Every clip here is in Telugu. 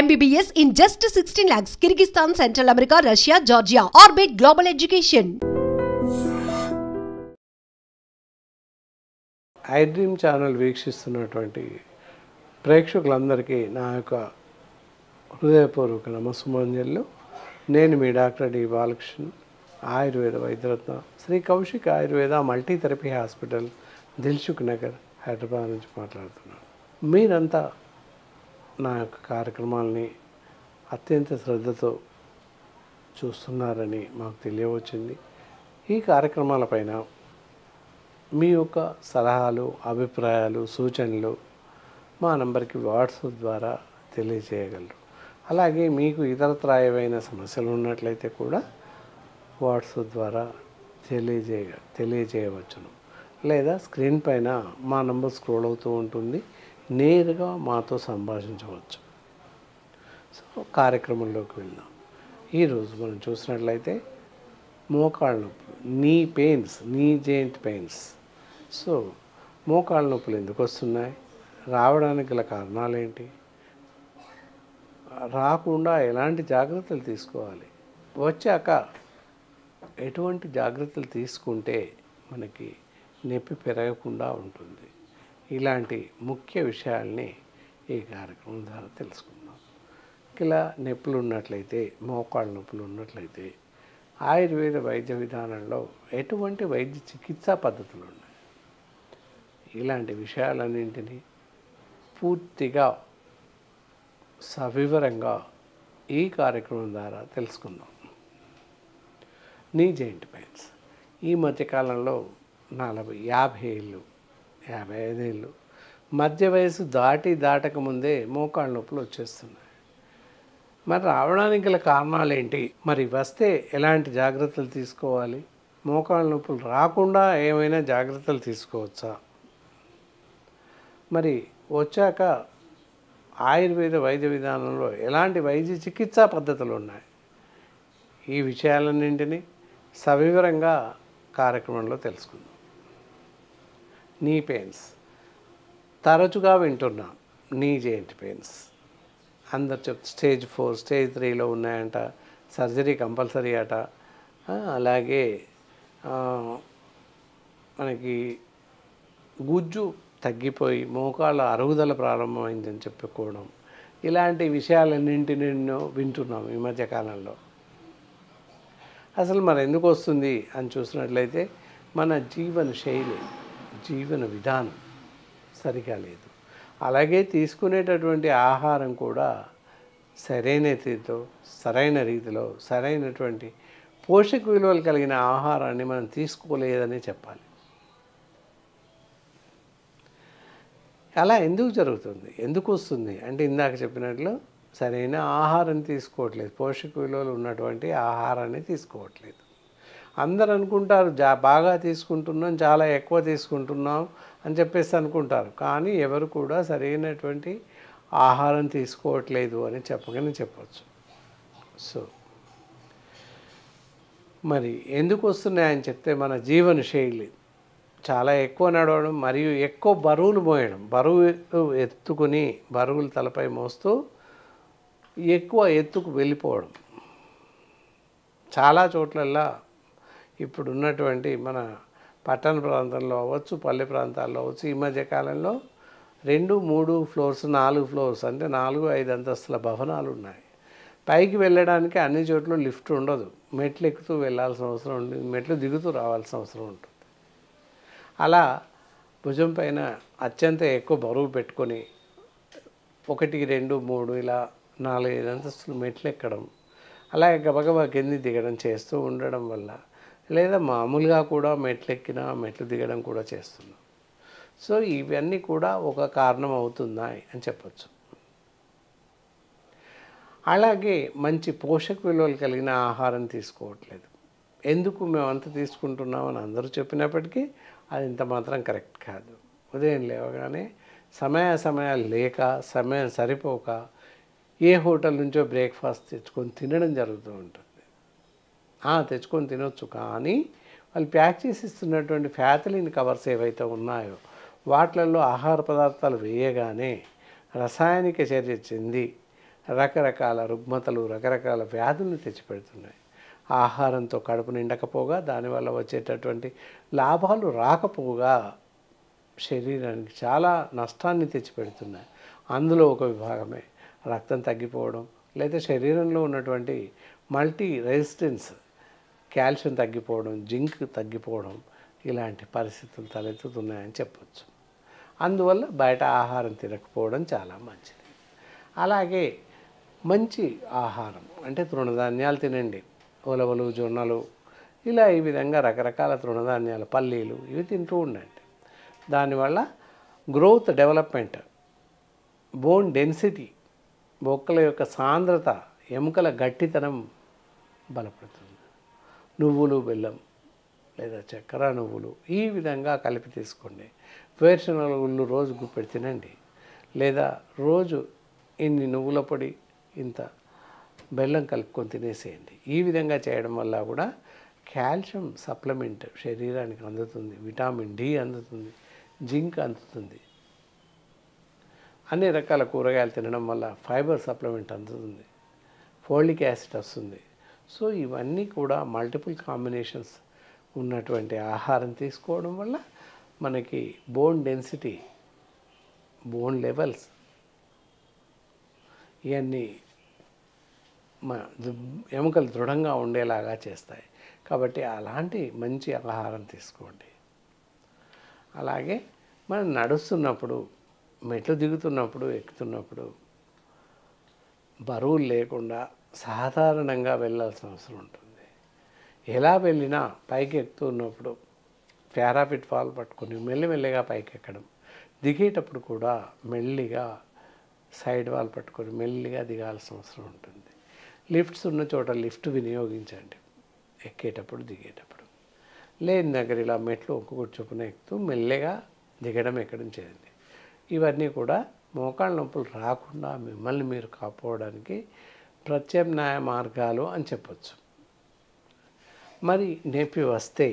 MBBS in just 16 lakhs. Kyrgyzstan, Central America, Russia, Georgia. Orbit Global Education. I Dream channel వీక్షిస్తున్నటువంటి ప్రేక్షకులందరికీ నా యొక్క హృదయపూర్వక నమస్సుమాంజలు. నేను మీ doctor D Balakrishna, Ayurveda Vaidyaratna, Shri Kaushik Ayurveda multi therapy hospital, Dilsukh Nagar, Hyderabad నుంచి మాట్లాడుతున్నాను. మీరంతా నా యొక్క కార్యక్రమాలని అత్యంత శ్రద్ధతో చూస్తున్నారని మాకు తెలియవచ్చింది. ఈ కార్యక్రమాలపైన మీ యొక్క సలహాలు, అభిప్రాయాలు, సూచనలు మా నంబర్కి వాట్సాప్ ద్వారా తెలియజేయగలరు. అలాగే మీకు ఇతరత్రాయమైన సమస్యలు ఉన్నట్లయితే కూడా వాట్సాప్ ద్వారా తెలియజేయవచ్చును. లేదా స్క్రీన్ పైన మా నంబర్ స్క్రోల్ అవుతూ ఉంటుంది, నేరుగా మాతో సంభాషించవచ్చు. సో కార్యక్రమంలోకి వెళ్దాం. ఈరోజు మనం చూసినట్లయితే మోకాళ్ళ నొప్పులు, నీ pains, knee joint pains. So మోకాళ్ళ నొప్పులు ఎందుకు వస్తున్నాయి, రావడానికి గల కారణాలు ఏంటి, రాకుండా ఎలాంటి జాగ్రత్తలు తీసుకోవాలి, వచ్చాక ఎటువంటి జాగ్రత్తలు తీసుకుంటే మనకి నొప్పి పెరగకుండా ఉంటుంది, ఇలాంటి ముఖ్య విషయాల్ని ఈ కార్యక్రమం ద్వారా తెలుసుకుందాం. ఇలా నొప్పులు ఉన్నట్లయితే, మోకాళ్ళ నొప్పులు ఉన్నట్లయితే ఆయుర్వేద వైద్య విధానంలో ఎటువంటి వైద్య చికిత్సా పద్ధతులు ఉన్నాయి, ఇలాంటి విషయాలన్నింటినీ పూర్తిగా సవివరంగా ఈ కార్యక్రమం ద్వారా తెలుసుకుందాం. నీ జాయింట్ పెయిన్స్ ఈ మధ్యకాలంలో 50 ఏళ్ళు, 55 ఏళ్ళు మధ్య వయసు దాటకముందే మోకాళ్ళ నొప్పులు వచ్చేస్తున్నాయి. మరి రావడానికి గల కారణాలు ఏంటి, మరి వస్తే ఎలాంటి జాగ్రత్తలు తీసుకోవాలి, మోకాళ్ళ నొప్పులు రాకుండా ఏమైనా జాగ్రత్తలు తీసుకోవచ్చా, మరి వచ్చాక ఆయుర్వేద వైద్య విధానంలో ఎలాంటి వైద్య చికిత్సా పద్ధతులు ఉన్నాయి, ఈ విషయాలన్నింటినీ సవివరంగా కార్యక్రమంలో తెలుసుకుందాం. నీ పెయిన్స్ తరచుగా వింటున్నాం, నీ జాయింట్ పెయిన్స్ అందరు స్టేజ్ 4, స్టేజ్ 3లో ఉన్నాయంట, సర్జరీ కంపల్సరీ అట. అలాగే మనకి గుజ్జు తగ్గిపోయి మోకాళ్ళ అరుగుదల ప్రారంభమైందని చెప్పుకోవడం, ఇలాంటి విషయాలన్నింటినీ వింటున్నాం ఈ మధ్యకాలంలో. అసలు మరి ఎందుకు వస్తుంది అని చూసినట్లయితే మన జీవన శైలి, జీవన విధానం సరిగా లేదు. అలాగే తీసుకునేటటువంటి ఆహారం కూడా సరైన రీతిలో సరైనటువంటి పోషక విలువలు కలిగిన ఆహారాన్ని మనం తీసుకోలేదని చెప్పాలి. అలా ఎందుకు జరుగుతుంది, ఎందుకు వస్తుంది అంటే ఇందాక చెప్పినట్లు సరైన ఆహారం తీసుకోవట్లేదు, పోషక విలువలు ఉన్నటువంటి ఆహారాన్ని తీసుకోవట్లేదు. అందరు అనుకుంటారు బాగా తీసుకుంటున్నాం, చాలా ఎక్కువ తీసుకుంటున్నాం అని చెప్పేసి అనుకుంటారు, కానీ ఎవరు కూడా సరైనటువంటి ఆహారం తీసుకోవట్లేదు అని చెప్పవచ్చు. సో మరి ఎందుకు వస్తున్నాయని చెప్తే మన జీవన శైలి చాలా ఎక్కువ నడవడం, మరియు ఎక్కువ బరువులు మోయడం, ఎత్తుకుని బరువులు తలపై మోస్తూ ఎక్కువ ఎత్తుకు వెళ్ళిపోవడం. చాలా చోట్లల్లా ఇప్పుడు ఉన్నటువంటి మన పట్టణ ప్రాంతంలో అవ్వచ్చు, పల్లె ప్రాంతాల్లో అవ్వచ్చు, ఈ మధ్యకాలంలో 2, 3 ఫ్లోర్స్, 4 ఫ్లోర్స్ అంటే 4, 5 అంతస్తుల భవనాలు ఉన్నాయి. పైకి వెళ్ళడానికి అన్ని చోట్ల లిఫ్ట్ ఉండదు, మెట్లు ఎక్కుతూ వెళ్ళాల్సిన అవసరం ఉంటుంది, మెట్లు దిగుతూ రావాల్సిన అవసరం ఉంటుంది. అలా భుజం పైన అత్యంత ఎక్కువ బరువు పెట్టుకొని 1, 2, 3 ఇలా 4, 5 అంతస్తులు మెట్లు ఎక్కడం, అలాగే గబగబా కింది దిగడం చేస్తూ ఉండడం వల్ల, లేదా మామూలుగా కూడా మెట్లు దిగడం కూడా చేస్తున్నాం. సో ఇవన్నీ కూడా ఒక కారణం అవుతున్నాయి అని చెప్పచ్చు. అలాగే మంచి పోషక విలువలు కలిగిన ఆహారం తీసుకోవట్లేదు. ఎందుకు మేమంతా తీసుకుంటున్నామని అందరూ చెప్పినప్పటికీ అది ఇంత మాత్రం కరెక్ట్ కాదు. ఉదయం లేవగానే సమయాలు లేక, సమయం సరిపోక ఏ హోటల్ నుంచో బ్రేక్ఫాస్ట్ తెచ్చుకొని తినడం జరుగుతూ ఉంటుంది. తెచ్చుకొని తినొచ్చు, కానీ వాళ్ళు ప్యాక్ చేసి ఇస్తున్నటువంటి ఫ్యాథలిన్ కవర్స్ ఏవైతే ఉన్నాయో వాటిలలో ఆహార పదార్థాలు వేయగానే రసాయనిక చర్య చెంది రకరకాల రుగ్మతలు, రకరకాల వ్యాధులను తెచ్చిపెడుతున్నాయి. ఆహారంతో కడుపు నిండకపోగా, దానివల్ల వచ్చేటటువంటి లాభాలు రాకపోగా శరీరానికి చాలా నష్టాన్ని తెచ్చిపెడుతున్నాయి. అందులో ఒక విభాగమే రక్తం తగ్గిపోవడం, లేదా శరీరంలో ఉన్నటువంటి మల్టీ రెసిస్టెన్స్, కాల్షియం తగ్గిపోవడం, జింక్ తగ్గిపోవడం, ఇలాంటి పరిస్థితులు తలెత్తుతున్నాయని చెప్పచ్చు. అందువల్ల బయట ఆహారం తినకపోవడం చాలా మంచిది. అలాగే మంచి ఆహారం అంటే తృణధాన్యాలు తినండి. ఉలవలు, జొన్నలు, ఇలా ఈ విధంగా రకరకాల తృణధాన్యాలు, పల్లీలు ఇవి తింటూ ఉండండి. దానివల్ల గ్రోత్, డెవలప్మెంట్, బోన్ డెన్సిటీ, బొక్కల యొక్క సాంద్రత, ఎముకల గట్టితనం బలపడుతుంది. నువ్వులు, బెల్లం లేదా చక్కెర, నువ్వులు ఈ విధంగా కలిపి తీసుకోండి. వేరుశనగ గుళ్ళు రోజు గుప్పెడు తినండి, లేదా రోజు ఇన్ని నువ్వుల పొడి, ఇంత బెల్లం కలుపుకొని తినేసేయండి. ఈ విధంగా చేయడం వల్ల కూడా కాల్షియం సప్లిమెంట్ శరీరానికి అందుతుంది, విటమిన్ డి అందుతుంది, జింక్ అందుతుంది. అన్ని రకాల కూరగాయలు తినడం వల్ల ఫైబర్ సప్లిమెంట్ అందుతుంది, ఫోలిక్ యాసిడ్ వస్తుంది. సో ఇవన్నీ కూడా మల్టిపుల్ కాంబినేషన్స్ ఉన్నటువంటి ఆహారం తీసుకోవడం వల్ల మనకి బోన్ డెన్సిటీ, బోన్ లెవెల్స్ ఇవన్నీ ఎముకలు దృఢంగా ఉండేలాగా చేస్తాయి. కాబట్టి అలాంటి మంచి ఆహారం తీసుకోండి. అలాగే మనం నడుస్తున్నప్పుడు, మెట్లు దిగుతున్నప్పుడు, ఎక్కుతున్నప్పుడు బరువులు లేకుండా సాధారణంగా వెళ్ళాల్సిన అవసరం ఉంటుంది. ఎలా వెళ్ళినా పైకి ఎక్కుతున్నప్పుడు పారాఫిట్ ఫాల్ పట్టుకొని మెల్లిమెల్లిగా పైకి ఎక్కడం, దిగేటప్పుడు కూడా మెల్లిగా సైడ్ వాల్ పట్టుకొని మెల్లిగా దిగాల్సిన అవసరం ఉంటుంది. లిఫ్ట్స్ ఉన్న చోట లిఫ్ట్ వినియోగించండి, ఎక్కేటప్పుడు దిగేటప్పుడు. లేని దగ్గర ఇలా మెట్లు ఒక్కొక్కటి చొప్పున ఎక్కుతూ మెల్లిగా దిగడం, ఎక్కడం చేయండి. ఇవన్నీ కూడా మోకాళ్ళ నొప్పులు రాకుండా మిమ్మల్ని మీరు కాపాడడానికి ప్రత్యామ్నాయ మార్గాలు అని చెప్పచ్చు. మరి నొప్పి వస్తే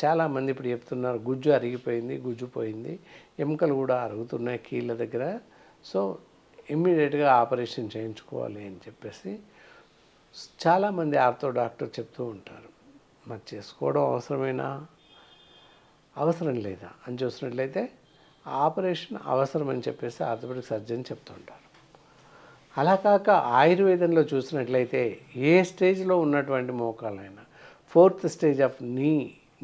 చాలామంది ఇప్పుడు చెప్తున్నారు, గుజ్జు అరిగిపోయింది, గుజ్జు పోయింది, ఎముకలు కూడా అరుగుతున్నాయి కీళ్ళ దగ్గర, సో ఇమ్మీడియట్గా ఆపరేషన్ చేయించుకోవాలి అని చెప్పేసి చాలామంది ఆర్థో డాక్టర్ చెప్తూ ఉంటారు. మరి చేసుకోవడం అవసరమేనా, అవసరం లేదా అని చూసినట్లయితే ఆపరేషన్ అవసరం అని చెప్పేసి ఆర్థోపెడిక్ సర్జన్ చెప్తుంటారు. అలా కాక ఆయుర్వేదంలో చూసినట్లయితే ఏ స్టేజ్లో ఉన్నటువంటి మోకాళ్ళైనా, 4th స్టేజ్ ఆఫ్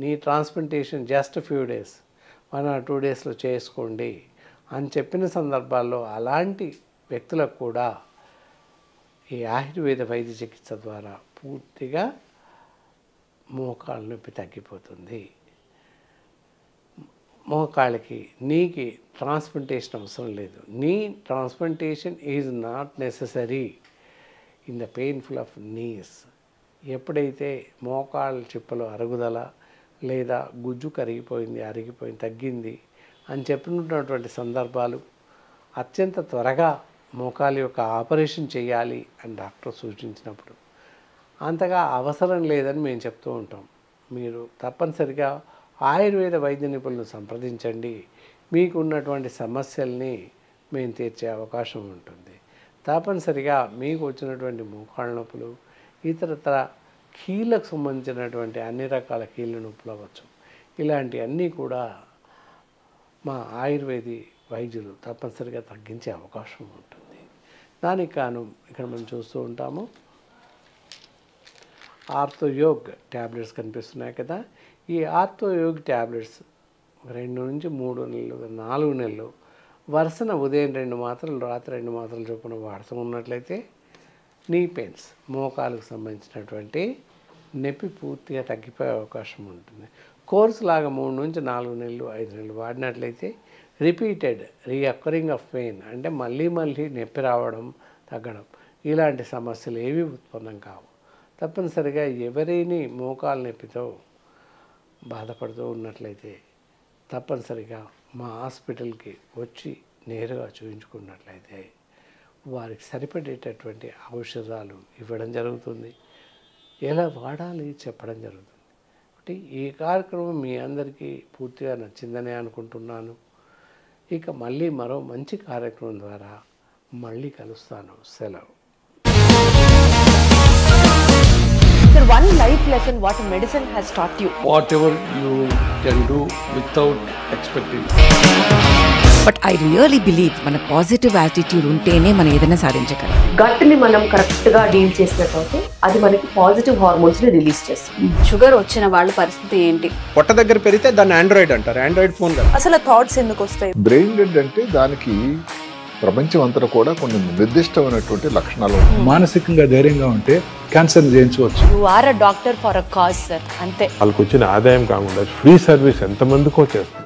నీ transplantation just few days, 1 or 2 డేస్లో చేసుకోండి అని చెప్పిన సందర్భాల్లో అలాంటి వ్యక్తులకు కూడా ఈ ఆయుర్వేద వైద్య చికిత్స ద్వారా పూర్తిగా మోకాళ్ళ నొప్పి తగ్గిపోతుంది. మోకాళ్ళకి నీకి ట్రాన్స్ప్లాంటేషన్ అవసరం లేదు. Knee transplantation is not necessary in the painful of knees. ఎప్పుడైతే మోకాళ్ళ చిప్పలు అరుగుదల లేదా గుజ్జు కరిగిపోయింది, అరిగిపోయింది, తగ్గింది అని చెప్పినటువంటి సందర్భాలు అత్యంత త్వరగా మోకాలి యొక్క ఆపరేషన్ చేయాలి అని డాక్టర్ సూచించినప్పుడు అంతగా అవసరం లేదని మేము చెప్తూ ఉంటాం. మీరు తప్పనిసరిగా ఆయుర్వేద వైద్య నిపుణులను సంప్రదించండి. మీకు ఉన్నటువంటి సమస్యల్ని మేము తీర్చే అవకాశం ఉంటుంది. తప్పనిసరిగా మీకు వచ్చినటువంటి మోకాళ్ళ నొప్పులు, ఇతరత్ర కీళ్ళకు సంబంధించినటువంటి అన్ని రకాల కీళ్ళ నొప్పులు అవ్వచ్చు, ఇలాంటివన్నీ కూడా మా ఆయుర్వేది వైద్యులు తప్పనిసరిగా తగ్గించే అవకాశం ఉంటుంది. దానికి కాను ఇక్కడ మనం చూస్తూ ఉంటాము ఆర్థోయోగ్ ట్యాబ్లెట్స్ కనిపిస్తున్నాయి కదా. ఈ ఆర్థోయోగ్ ట్యాబ్లెట్స్ 2 నుంచి 3 నెలలు, 4 నెలలు వరుసన ఉదయం 2 మాత్రలు, రాత్రి 2 మాత్రలు చొప్పున వాడుతూ ఉన్నట్లయితే నీ పెయిన్స్, మోకాలకు సంబంధించినటువంటి నొప్పి పూర్తిగా తగ్గిపోయే అవకాశం ఉంటుంది. కోర్సు లాగా 3 నుంచి 4 నెలలు, 5 నెలలు వాడినట్లయితే రిపీటెడ్ రీఅక్కరింగ్ ఆఫ్ పెయిన్ అంటే మళ్ళీ నొప్పి రావడం, తగ్గడం ఇలాంటి సమస్యలు ఏవి ఉత్పన్నం కావు. తప్పనిసరిగా ఎవరైనా మోకాలు నొప్పితో బాధపడుతూ ఉన్నట్లయితే తప్పనిసరిగా మా హాస్పిటల్కి వచ్చి నేరుగా చూపించుకున్నట్లయితే వారికి సరిపడేటటువంటి ఔషధాలు ఇవ్వడం జరుగుతుంది, ఎలా వాడాలి చెప్పడం జరుగుతుంది. కాబట్టి ఈ కార్యక్రమం మీ అందరికీ పూర్తిగా నచ్చిందని అనుకుంటున్నాను. ఇక మళ్ళీ మరో మంచి కార్యక్రమం ద్వారా మళ్ళీ కలుస్తాను. సెలవు. one life lesson what medicine has taught you. Whatever you can do without expecting. But I really believe మన పాజిటివ్ యాటిట్యూడ్ ఉంటేనే మనం ఏదైనా సాధించగలం. గట్ ని మనం కరెక్ట్ గా డీల్ చేసినట్లయితే అది మనకి పాజిటివ్ హార్మోన్స్ ని రిలీజ్ చేస్తుంది. షుగర్ వచ్చిన వాళ్ళ పరిస్థితి ఏంటి? పొట్ట దగ్గర పెరిగితే దాన్ని ఆండ్రాయిడ్ అంటారు, ఆండ్రాయిడ్ ఫోన్ కదా. అసలు థాట్స్ ఎందుకు వస్తాయి? బ్రెయిన్ డెడ్ అంటే దానికి ప్రపంచం అంతా కూడా కొన్ని నిర్దిష్టమైనటువంటి లక్షణాలు. మానసికంగా ధైర్యంగా ఉంటే క్యాన్సర్ జయించవచ్చు. You are a doctor for a cause sir, అంతే. వాళ్ళకి వచ్చిన ఆదాయం కాకుండా ఫ్రీ సర్వీస్ ఎంతమందికో చేస్తుంది.